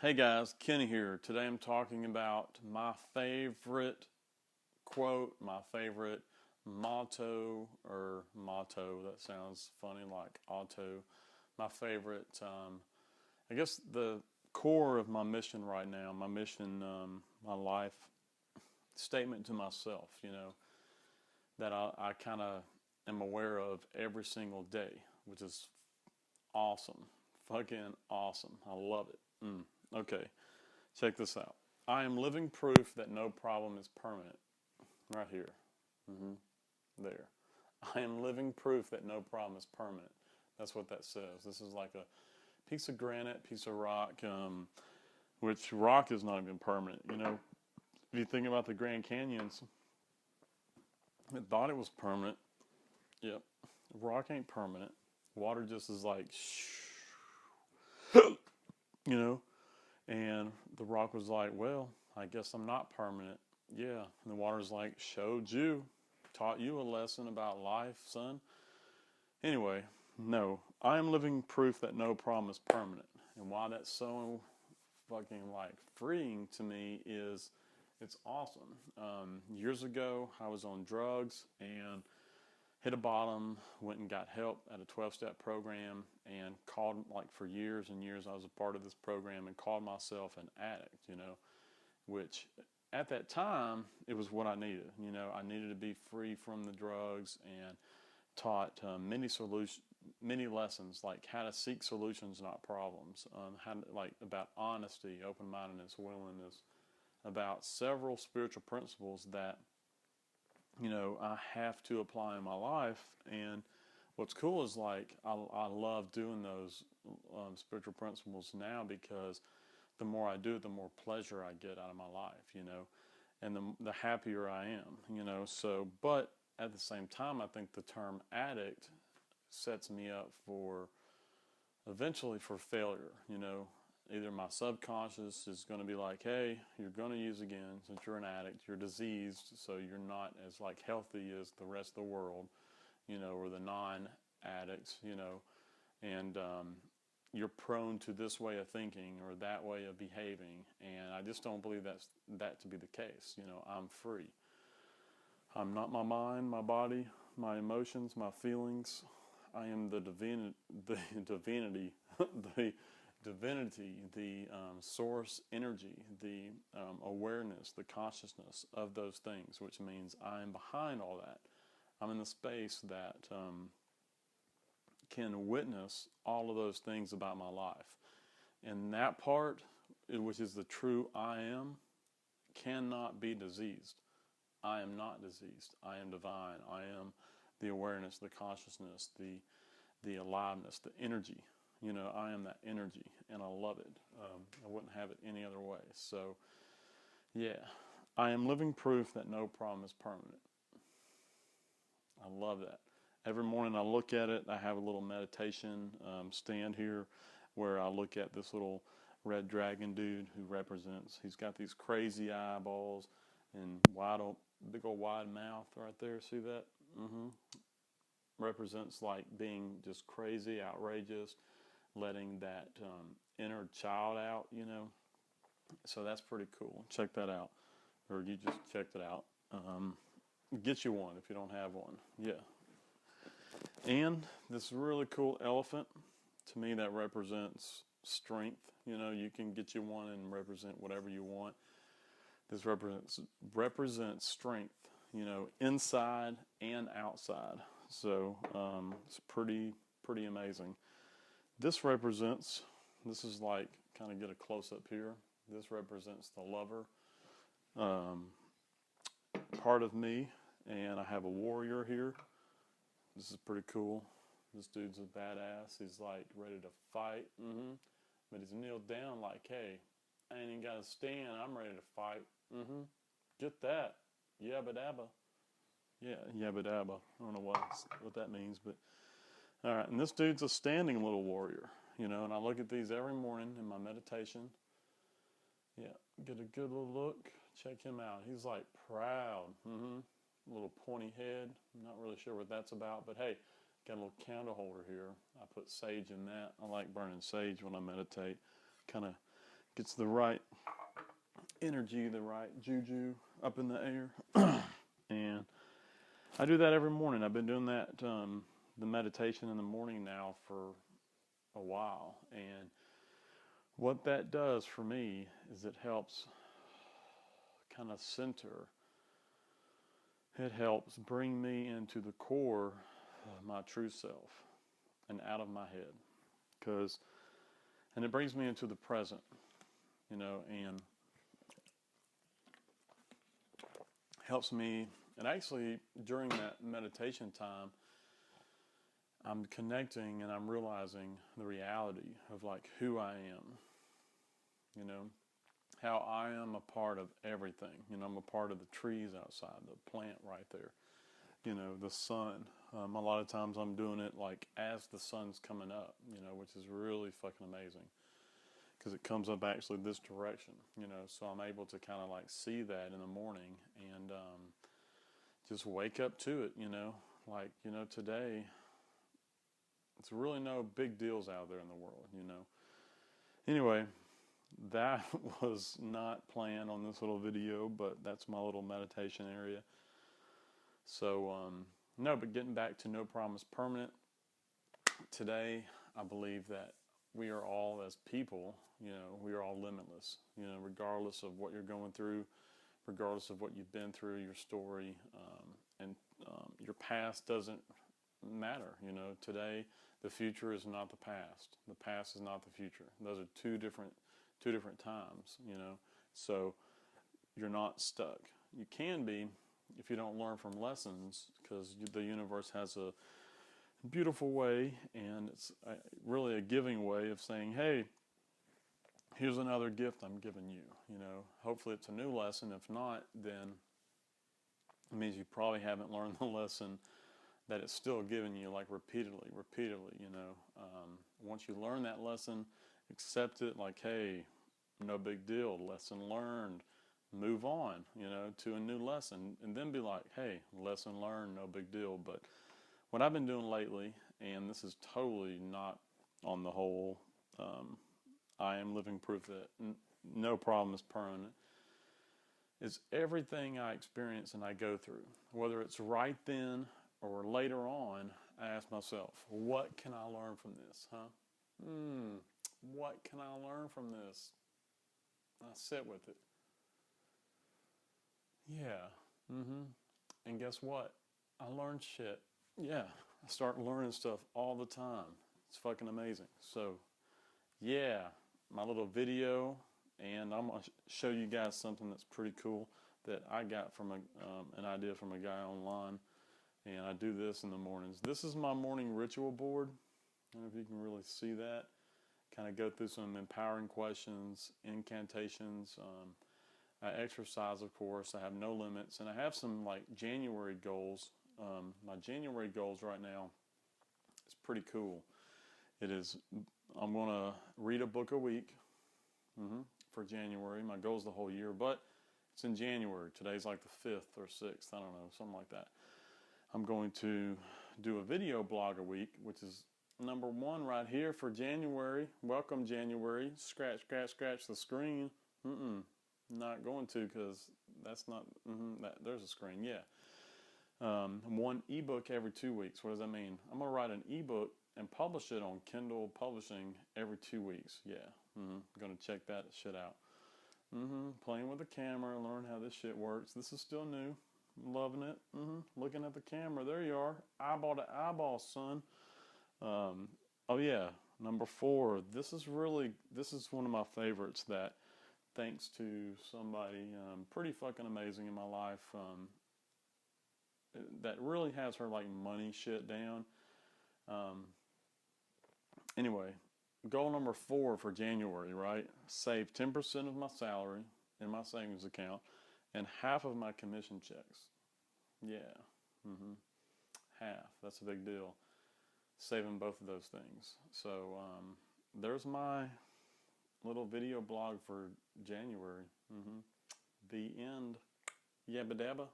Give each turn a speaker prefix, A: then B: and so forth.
A: Hey guys, Kenny here. Today I'm talking about my favorite quote, my favorite motto, that sounds funny like auto. My favorite, I guess the core of my mission right now, my mission, my life statement to myself, that I kind of am aware of every single day, which is awesome. Fucking awesome. I love it. Okay. Check this out. I am living proof that no problem is permanent. Right here. hmm There. I am living proof that no problem is permanent. That's what that says. This is like a piece of granite, piece of rock, which rock is not even permanent. If you think about the Grand Canyons, it thought it was permanent. Yep. Rock ain't permanent. Water just is like, you know, and the rock was like, well, I guess I'm not permanent. Yeah. And the water's like, showed you, taught you a lesson about life, son. Anyway, no, I am living proof that no problem is permanent. And why that's so fucking like freeing to me is it's awesome. Years ago, I was on drugs and hit a bottom, went and got help at a 12-step program, and called, like, for years and years I was a part of this program and called myself an addict, which at that time it was what I needed. I needed to be free from the drugs, and taught many lessons, like how to seek solutions, not problems, how to, like, about honesty, open-mindedness, willingness, about several spiritual principles that I have to apply in my life. And what's cool is, like, I love doing those spiritual principles now, because the more I do it, the more pleasure I get out of my life, and the happier I am. So, but at the same time, I think the term addict sets me up for eventually for failure. Either my subconscious is going to be like, hey, you're going to use again, since you're an addict, you're diseased, so you're not as, like, healthy as the rest of the world, or the non-addicts, and you're prone to this way of thinking or that way of behaving. And I just don't believe that to be the case. I'm free. I'm not my mind, my body, my emotions, my feelings. I am the divinity, the divinity, the source energy, the awareness, the consciousness of those things, which means I am behind all that. I'm in the space that can witness all of those things about my life. And that part, which is the true I am, cannot be diseased. I am not diseased. I am divine. I am the awareness, the consciousness, the aliveness, the energy. I am that energy, and I love it. I wouldn't have it any other way. So, yeah, I am living proof that no problem is permanent. I love that. Every morning I look at it. I have a little meditation stand here where I look at this little red dragon dude who represents, he's got these crazy eyeballs and big old wide mouth right there. See that? Represents, like, being just crazy, outrageous, letting that inner child out, So that's pretty cool. Check that out. Or you just checked it out. Get you one if you don't have one. Yeah. And this really cool elephant, to me, that represents strength. You can get you one and represent whatever you want. This represents strength, inside and outside. So it's pretty amazing. This is like, kind of get a close up here. This represents the lover part of me, and I have a warrior here. This is pretty cool. This dude's a badass. He's, like, ready to fight. But he's kneeled down like, hey, I ain't even got to stand. I'm ready to fight. Get that. Yabba dabba. Yeah, yabba dabba. I don't know what that means, but all right. And this dude's a standing little warrior, and I look at these every morning in my meditation. Yeah, get a good little look. Check him out. He's, like, proud. A little pointy head. I'm not really sure what that's about, but hey, got a little candle holder here. I put sage in that. I like burning sage when I meditate. Kind of gets the right energy, the right juju up in the air. And I do that every morning. I've been doing that, the meditation in the morning now for a while. And what that does for me is it helps kind of center. It helps bring me into the core of my true self and out of my head. And it brings me into the present, and helps me. And actually, during that meditation time, I'm connecting and I'm realizing the reality of like who I am, how I am a part of everything. I'm a part of the trees outside, the plant right there, the sun. A lot of times I'm doing it like as the sun's coming up, which is really fucking amazing because it comes up actually this direction, so I'm able to kind of like see that in the morning and just wake up to it, like, today it's really no big deals out there in the world, Anyway, that was not planned on this little video, but that's my little meditation area. So, no, but getting back to No Promise Permanent, today I believe that we are all, as people, we are all limitless, regardless of what you're going through, regardless of what you've been through, your story, and your past doesn't matter. Today, the future is not the past. The past is not the future. Those are two different times, so you're not stuck. You can be if you don't learn from lessons, because the universe has a beautiful way, and it's really a giving way of saying, hey, here's another gift I'm giving you. Hopefully it's a new lesson. If not, then it means you probably haven't learned the lesson that it's still giving you, like repeatedly. Once you learn that lesson, accept it like, hey, no big deal, lesson learned, move on, to a new lesson, and then be like, hey, lesson learned, no big deal. But what I've been doing lately, and this is totally not on the whole, I am living proof that no problem is permanent, is everything I experience and I go through, whether it's right then or later on, I ask myself, what can I learn from this, What can I learn from this? I sit with it. Yeah. And guess what? I learn shit. Yeah. I start learning stuff all the time. It's fucking amazing. So, yeah, my little video, and I'm going to show you guys something that's pretty cool that I got from an idea from a guy online, and I do this in the mornings. This is my morning ritual board. I don't know if you can really see that. Kind of go through some empowering questions, incantations. I exercise, of course. I have no limits, and I have some like January goals. My January goals right now is pretty cool. It is, I'm going to read a book a week for January. My goal is the whole year, but it's in January. Today's like the 5th or 6th. I don't know, something like that. I'm going to do a video blog a week, which is number 1 right here for January. Welcome, January. Scratch the screen. Not going to, because that's not, there's a screen, yeah. 1 ebook every 2 weeks. What does that mean? I'm going to write an ebook and publish it on Kindle Publishing every 2 weeks. Yeah. I'm going to check that shit out. Playing with the camera, learn how this shit works. This is still new. Loving it. Looking at the camera. There you are. Eyeball to eyeball, son. Oh yeah. Number 4. This is one of my favorites that, thanks to somebody pretty fucking amazing in my life, that really has her like money shit down. Anyway, goal number 4 for January, right? Save 10% of my salary in my savings account and half of my commission checks. Yeah. Half. That's a big deal. Saving both of those things. So there's my little video blog for January. The end. Yabba dabba.